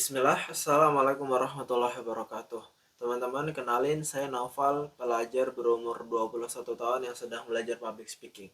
Bismillah, Assalamualaikum warahmatullahi wabarakatuh. Teman-teman, kenalin saya Naufal, pelajar berumur 21 tahun yang sedang belajar public speaking.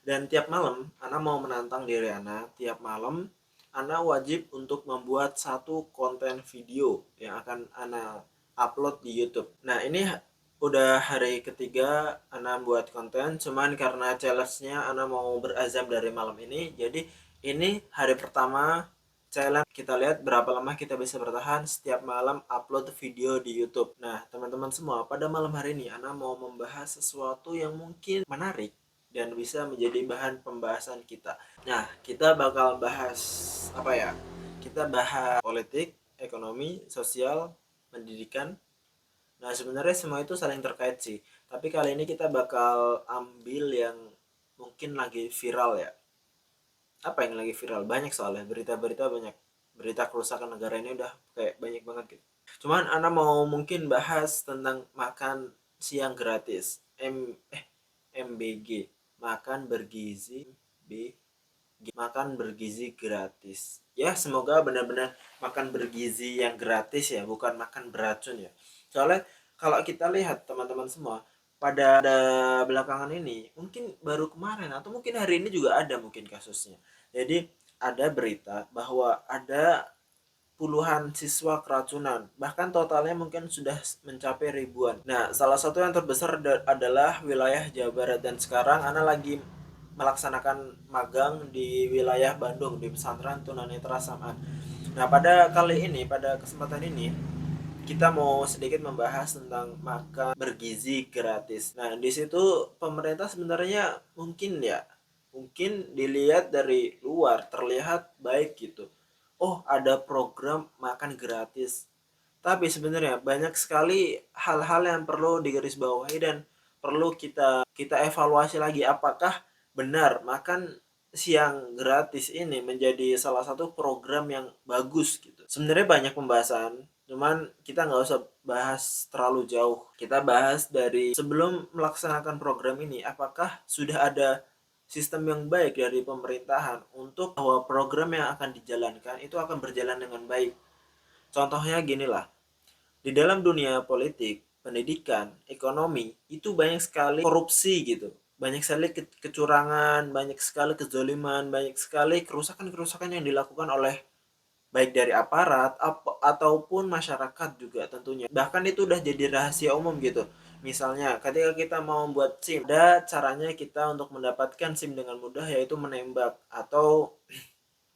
Dan tiap malam, Ana mau menantang diri Ana. Tiap malam, Ana wajib untuk membuat satu konten video yang akan Ana upload di YouTube. Nah, ini udah hari ketiga Ana buat konten, cuman karena challenge-nya Ana mau berazam dari malam ini, jadi ini hari pertama challenge. Kita lihat berapa lama kita bisa bertahan setiap malam upload video di YouTube. Nah, teman-teman semua, pada malam hari ini Ana mau membahas sesuatu yang mungkin menarik dan bisa menjadi bahan pembahasan kita. Nah, kita bakal bahas apa ya? Kita bahas politik, ekonomi, sosial, pendidikan. Nah, sebenarnya semua itu saling terkait sih. Tapi kali ini kita bakal ambil yang mungkin lagi viral ya. Apa yang lagi viral? Banyak soalnya, berita-berita banyak. Berita kerusakan negara ini udah kayak banyak banget gitu. Cuman Ana mau mungkin bahas tentang makan siang gratis. MBG, makan bergizi B makan bergizi gratis. Ya, semoga benar-benar makan bergizi yang gratis ya, bukan makan beracun ya. Soalnya kalau kita lihat teman-teman semua, pada belakangan ini, mungkin baru kemarin atau mungkin hari ini juga ada mungkin kasusnya. Jadi ada berita bahwa ada puluhan siswa keracunan, bahkan totalnya mungkin sudah mencapai ribuan. Nah, salah satu yang terbesar adalah wilayah Jawa Barat, dan sekarang Ana lagi melaksanakan magang di wilayah Bandung di pesantren Tunanetra Saman. Nah, pada kesempatan ini kita mau sedikit membahas tentang makan bergizi gratis. Nah, di situ pemerintah sebenarnya mungkin dilihat dari luar terlihat baik gitu. Oh, ada program makan gratis. Tapi sebenarnya banyak sekali hal-hal yang perlu digarisbawahi dan perlu kita evaluasi lagi, apakah benar makan siang gratis ini menjadi salah satu program yang bagus gitu. Sebenarnya banyak pembahasan, cuman kita nggak usah bahas terlalu jauh. Kita bahas dari sebelum melaksanakan program ini, apakah sudah ada sistem yang baik dari pemerintahan untuk bahwa program yang akan dijalankan itu akan berjalan dengan baik. Contohnya ginilah, di dalam dunia politik, pendidikan, ekonomi, itu banyak sekali korupsi gitu. Banyak sekali kecurangan, banyak sekali kezoliman, banyak sekali kerusakan-kerusakan yang dilakukan oleh baik dari aparat ataupun masyarakat juga tentunya. Bahkan itu udah jadi rahasia umum gitu. Misalnya ketika kita mau buat SIM, ada caranya kita untuk mendapatkan SIM dengan mudah, yaitu menembak atau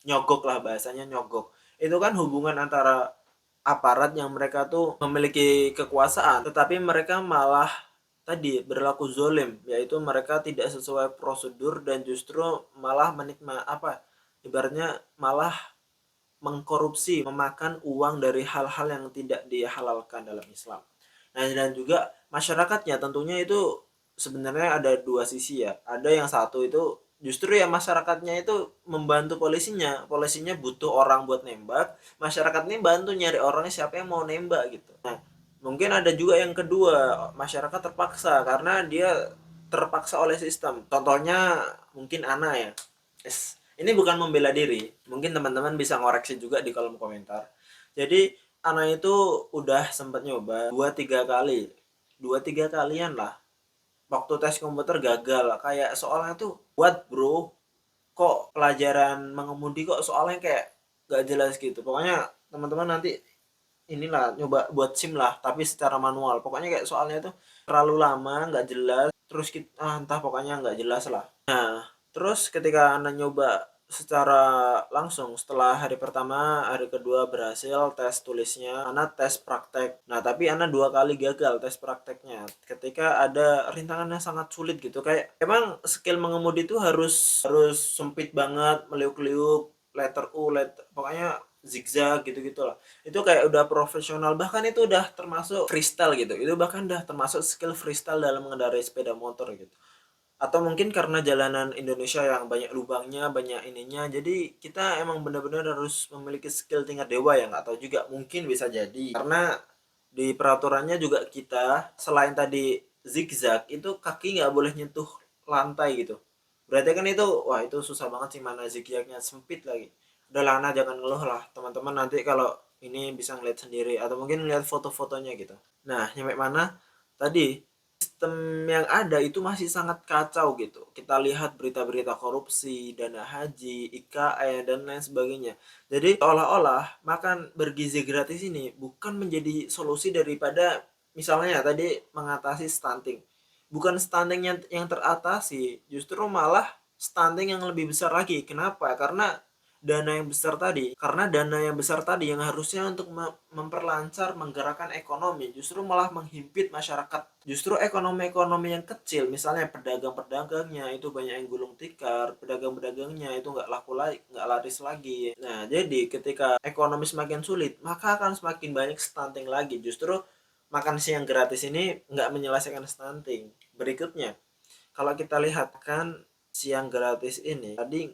nyogok lah, bahasanya nyogok. Itu kan hubungan antara aparat yang mereka tuh memiliki kekuasaan, tetapi mereka malah tadi berlaku zolim, yaitu mereka tidak sesuai prosedur dan justru malah ibaratnya malah mengkorupsi, memakan uang dari hal-hal yang tidak dihalalkan dalam Islam. Nah, dan juga masyarakatnya tentunya itu sebenarnya ada dua sisi ya. Ada yang satu itu justru ya masyarakatnya itu membantu polisinya. Polisinya butuh orang buat nembak, masyarakat ini bantu nyari orangnya siapa yang mau nembak gitu. Nah, mungkin ada juga yang kedua, masyarakat terpaksa karena dia terpaksa oleh sistem. Contohnya mungkin Ana ya. Ini bukan membela diri, mungkin teman-teman bisa ngoreksi juga di kolom komentar. Jadi Ana itu udah sempat nyoba 2-3 kali, 2-3 kalian lah. Waktu tes komputer gagal, kayak soalnya tuh buat bro, kok pelajaran mengemudi kok soalnya kayak gak jelas gitu. Pokoknya teman-teman nanti inilah nyoba buat SIM lah, tapi secara manual. Pokoknya kayak soalnya tuh terlalu lama, nggak jelas, terus entah pokoknya nggak jelas lah. Nah, terus ketika Anda nyoba secara langsung setelah hari pertama, hari kedua berhasil tes tulisnya, Anda tes praktek. Nah, tapi Anda 2 kali gagal tes prakteknya. Ketika ada rintangan yang sangat sulit gitu, kayak emang skill mengemudi itu harus harus sempit banget, meliuk-liuk, letter U, pokoknya zigzag gitu-gitu lah. Itu kayak udah profesional, bahkan itu udah termasuk freestyle gitu. Itu bahkan udah termasuk skill freestyle dalam mengendarai sepeda motor gitu. Atau mungkin karena jalanan Indonesia yang banyak lubangnya, banyak ininya, jadi kita emang benar-benar harus memiliki skill tingkat dewa ya, nggak tahu juga, mungkin bisa jadi karena di peraturannya juga kita selain tadi zigzag itu kaki nggak boleh nyentuh lantai gitu. Berarti kan itu, wah itu susah banget sih, mana zigzagnya sempit lagi. Udah lana, jangan ngeluh lah teman-teman, nanti kalau ini bisa ngeliat sendiri atau mungkin ngeliat foto-fotonya gitu. Nah, nyampe mana tadi, sistem yang ada itu masih sangat kacau gitu. Kita lihat berita-berita korupsi, dana haji, IKN dan lain sebagainya. Jadi seolah-olah makan bergizi gratis ini bukan menjadi solusi daripada misalnya tadi mengatasi stunting. Bukan stunting yang teratasi, justru malah stunting yang lebih besar lagi. Kenapa? Karena dana yang besar tadi yang harusnya untuk memperlancar menggerakkan ekonomi justru malah menghimpit masyarakat. Justru ekonomi-ekonomi yang kecil, misalnya pedagang-pedagangnya itu banyak yang gulung tikar, pedagang-pedagangnya itu nggak laku lagi, nggak laris lagi. Nah, jadi ketika ekonomi semakin sulit, maka akan semakin banyak stunting lagi. Justru makan siang gratis ini nggak menyelesaikan stunting. Berikutnya, kalau kita lihat kan siang gratis ini tadi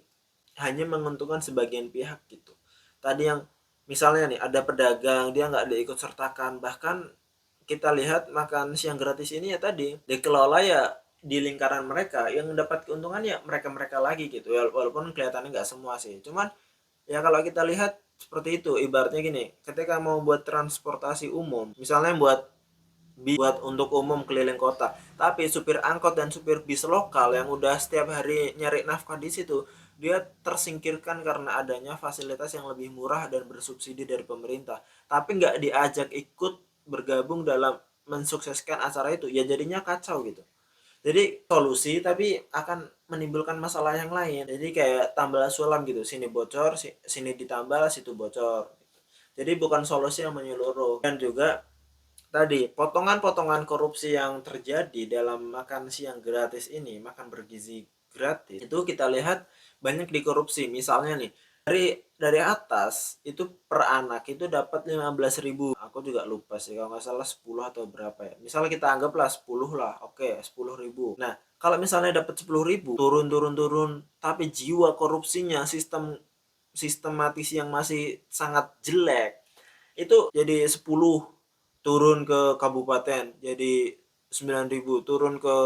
hanya menguntungkan sebagian pihak gitu. Tadi yang misalnya nih ada pedagang dia nggak diikut sertakan, bahkan kita lihat makan siang gratis ini ya tadi dikelola ya di lingkaran mereka yang mendapat keuntungan ya mereka-mereka lagi gitu, walaupun kelihatannya nggak semua sih, cuman ya kalau kita lihat seperti itu. Ibaratnya gini, ketika mau buat transportasi umum misalnya buat untuk umum keliling kota, tapi supir angkot dan supir bis lokal yang udah setiap hari nyari nafkah di situ, dia tersingkirkan karena adanya fasilitas yang lebih murah dan bersubsidi dari pemerintah, tapi nggak diajak ikut bergabung dalam mensukseskan acara itu, ya jadinya kacau gitu. Jadi solusi tapi akan menimbulkan masalah yang lain, jadi kayak tambal sulam gitu, sini bocor, sini ditambal, situ bocor. Jadi bukan solusi yang menyeluruh. Dan juga tadi potongan-potongan korupsi yang terjadi dalam makan siang gratis ini, makan bergizi gratis, itu kita lihat banyak dikorupsi. Misalnya nih, dari atas itu per anak itu dapat 15.000. Aku juga lupa sih, kalau nggak salah 10 atau berapa ya. Misalnya kita anggaplah 10 lah, oke 10.000. Nah, kalau misalnya dapat 10.000, turun, tapi jiwa korupsinya, sistematis yang masih sangat jelek, itu jadi 10, turun ke kabupaten jadi 9.000, turun ke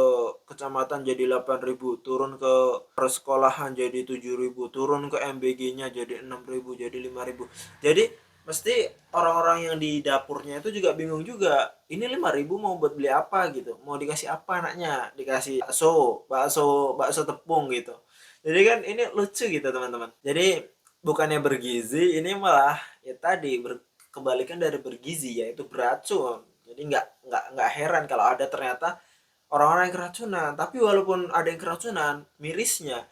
kecamatan jadi 8.000, turun ke persekolahan jadi 7.000, turun ke MBG-nya jadi 6.000, jadi 5.000. Jadi mesti orang-orang yang di dapurnya itu juga bingung juga, ini 5.000 mau buat beli apa gitu, mau dikasih apa anaknya, dikasih bakso tepung gitu. Jadi kan ini lucu gitu teman-teman. Jadi bukannya bergizi, ini malah ya tadi kebalikan dari bergizi, yaitu beracun. Jadi nggak heran kalau ada ternyata orang-orang yang keracunan. Tapi walaupun ada yang keracunan, mirisnya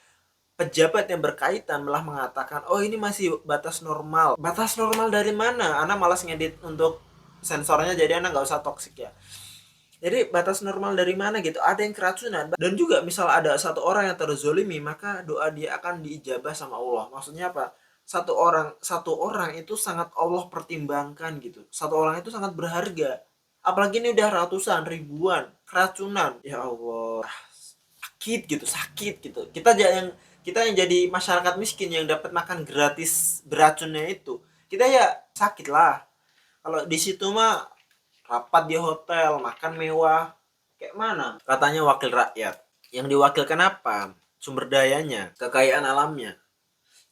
pejabat yang berkaitan malah mengatakan, oh ini masih batas normal. Batas normal dari mana? Ana malas ngedit untuk sensornya, jadi Ana nggak usah toksik ya. Jadi batas normal dari mana gitu? Ada yang keracunan. Dan juga misal ada satu orang yang terzolimi, maka doa dia akan diijabah sama Allah. Maksudnya apa? Satu orang itu sangat Allah pertimbangkan gitu. Satu orang itu sangat berharga. Apalagi ini udah ratusan, ribuan keracunan. Ya Allah, sakit gitu. Kita yang jadi masyarakat miskin yang dapat makan gratis beracunnya itu, kita ya sakit lah. Kalau di situ mah rapat di hotel, makan mewah, kayak mana? Katanya wakil rakyat. Yang diwakilkan apa? Sumber dayanya, kekayaan alamnya.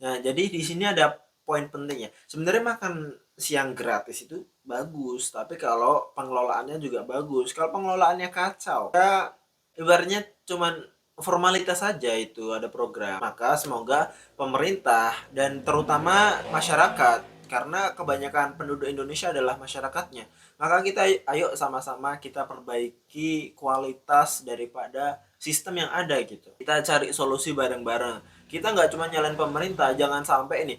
Nah, jadi di sini ada poin pentingnya. Sebenarnya makan siang gratis itu bagus, tapi kalau pengelolaannya juga bagus. Kalau pengelolaannya kacau, ya ibaratnya cuman formalitas saja itu ada program. Maka semoga pemerintah dan terutama masyarakat, karena kebanyakan penduduk Indonesia adalah masyarakatnya, maka kita ayo sama-sama kita perbaiki kualitas daripada sistem yang ada gitu. Kita cari solusi bareng-bareng. Kita nggak cuma nyalain pemerintah, jangan sampai ini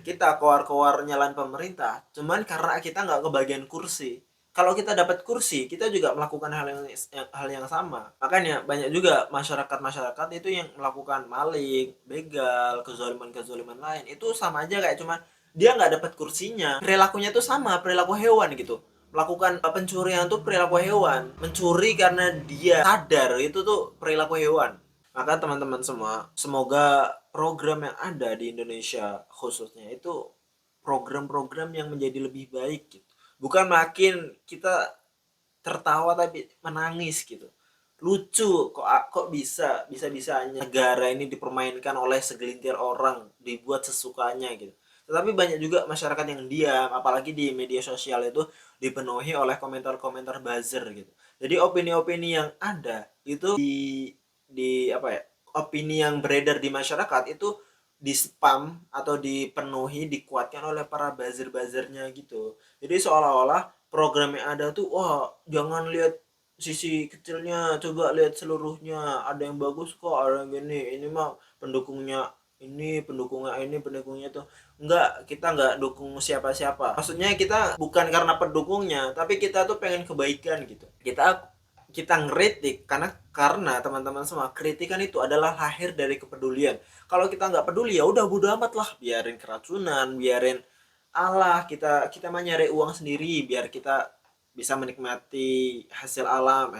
kita keluar-keluar nyalain pemerintah cuman karena kita nggak kebagian kursi. Kalau kita dapat kursi, kita juga melakukan hal yang sama. Makanya banyak juga masyarakat itu yang melakukan maling, begal, kezaliman lain. Itu sama aja kayak cuma dia nggak dapat kursinya. Perilakunya tuh sama, perilaku hewan gitu. Melakukan pencurian tuh perilaku hewan. Mencuri karena dia sadar itu tuh perilaku hewan. Maka teman-teman semua, semoga program yang ada di Indonesia khususnya itu program-program yang menjadi lebih baik gitu. Bukan makin kita tertawa tapi menangis gitu. Lucu kok bisa bisanya negara ini dipermainkan oleh segelintir orang, dibuat sesukanya gitu. Tetapi banyak juga masyarakat yang diam, apalagi di media sosial itu dipenuhi oleh komentar-komentar buzzer gitu. Jadi opini-opini yang ada itu di apa ya, opini yang beredar di masyarakat itu di spam atau dipenuhi, dikuatkan oleh para buzzer-buzzernya gitu. Jadi seolah-olah program yang ada tuh, wah jangan lihat sisi kecilnya, coba lihat seluruhnya, ada yang bagus kok, ada yang gini, ini mah pendukungnya pendukungnya itu enggak, kita enggak dukung siapa-siapa, maksudnya kita bukan karena pendukungnya, tapi kita tuh pengen kebaikan gitu. Kita ngeritik karena teman-teman semua, kritikan itu adalah lahir dari kepedulian. Kalau kita nggak peduli ya udah bodo amat lah, biarin keracunan, biarin Allah, kita mah nyari uang sendiri biar kita bisa menikmati hasil alam,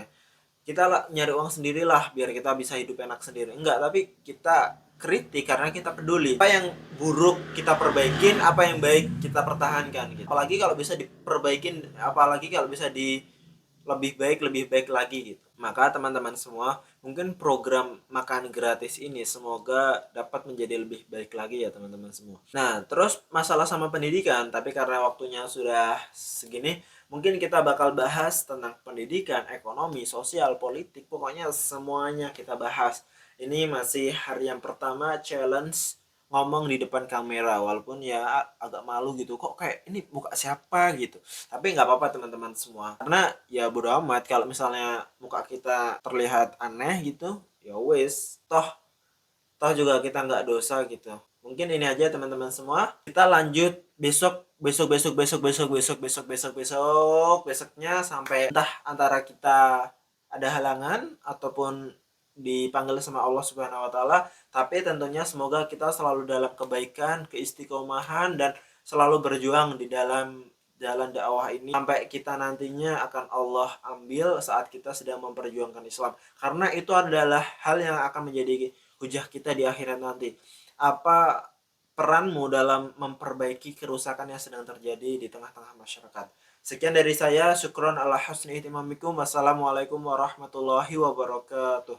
kita lah nyari uang sendirilah biar kita bisa hidup enak sendiri. Enggak, tapi kita kritik karena kita peduli. Apa yang buruk kita perbaikin, apa yang baik kita pertahankan gitu. Apalagi kalau bisa diperbaikin, apalagi kalau bisa di lebih baik lagi gitu. Maka teman-teman semua, mungkin program makan gratis ini semoga dapat menjadi lebih baik lagi ya teman-teman semua. Nah, terus masalah sama pendidikan, tapi karena waktunya sudah segini, mungkin kita bakal bahas tentang pendidikan, ekonomi, sosial, politik, pokoknya semuanya kita bahas. Ini masih hari yang pertama challenge ngomong di depan kamera, walaupun ya agak malu gitu, kok kayak ini muka siapa gitu. Tapi nggak apa-apa teman-teman semua, karena ya bodo amat kalau misalnya muka kita terlihat aneh gitu, ya wes, toh toh juga kita nggak dosa gitu. Mungkin ini aja teman-teman semua, kita lanjut besok besok besok besok besok besok besok besok besok besoknya, sampai entah antara kita ada halangan ataupun dipanggil sama Allah Subhanahu wa taala. Tapi tentunya semoga kita selalu dalam kebaikan, keistiqomahan, dan selalu berjuang di dalam jalan dakwah ini sampai kita nantinya akan Allah ambil saat kita sedang memperjuangkan Islam, karena itu adalah hal yang akan menjadi hujah kita di akhirat nanti. Apa peranmu dalam memperbaiki kerusakan yang sedang terjadi di tengah-tengah masyarakat? Sekian dari saya, syukron ala husni ihtimamikum. Wassalamualaikum warahmatullahi wabarakatuh.